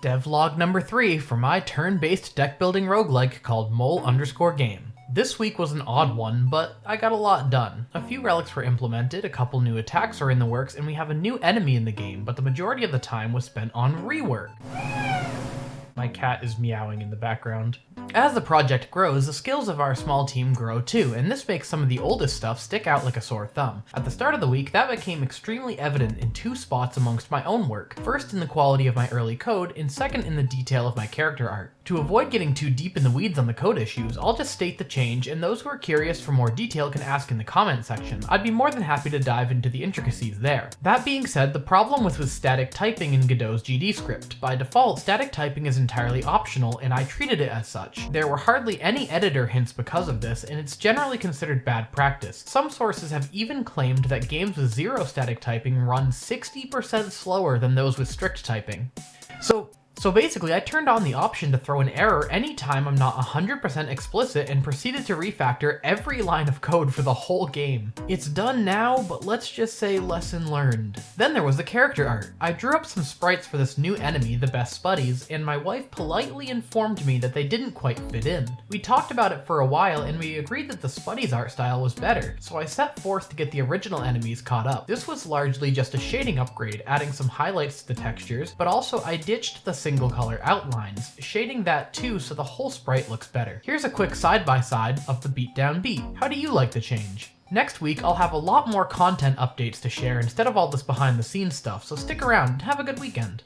Devlog number 3 for my turn-based deck-building roguelike called mole_game. This week was an odd one, but I got a lot done. A few relics were implemented, a couple new attacks are in the works, and we have a new enemy in the game, but the majority of the time was spent on rework. My cat is meowing in the background. As the project grows, the skills of our small team grow too, and this makes some of the oldest stuff stick out like a sore thumb. At the start of the week, that became extremely evident in two spots amongst my own work. First in the quality of my early code, and second in the detail of my character art. To avoid getting too deep in the weeds on the code issues, I'll just state the change, and those who are curious for more detail can ask in the comment section. I'd be more than happy to dive into the intricacies there. That being said, the problem was with static typing in Godot's GD script. By default, static typing is entirely optional, and I treated it as such. There were hardly any editor hints because of this, and it's generally considered bad practice. Some sources have even claimed that games with zero static typing run 60% slower than those with strict typing. So basically, I turned on the option to throw an error anytime I'm not 100% explicit and proceeded to refactor every line of code for the whole game. It's done now, but let's just say lesson learned. Then there was the character art. I drew up some sprites for this new enemy, the Best Spuddies, and my wife politely informed me that they didn't quite fit in. We talked about it for a while and we agreed that the Spuddies art style was better, so I set forth to get the original enemies caught up. This was largely just a shading upgrade, adding some highlights to the textures, but also I ditched the single color outlines, shading that too so the whole sprite looks better. Here's a quick side-by-side of the beatdown beat. How do you like the change? Next week, I'll have a lot more content updates to share instead of all this behind the scenes stuff, so stick around and have a good weekend.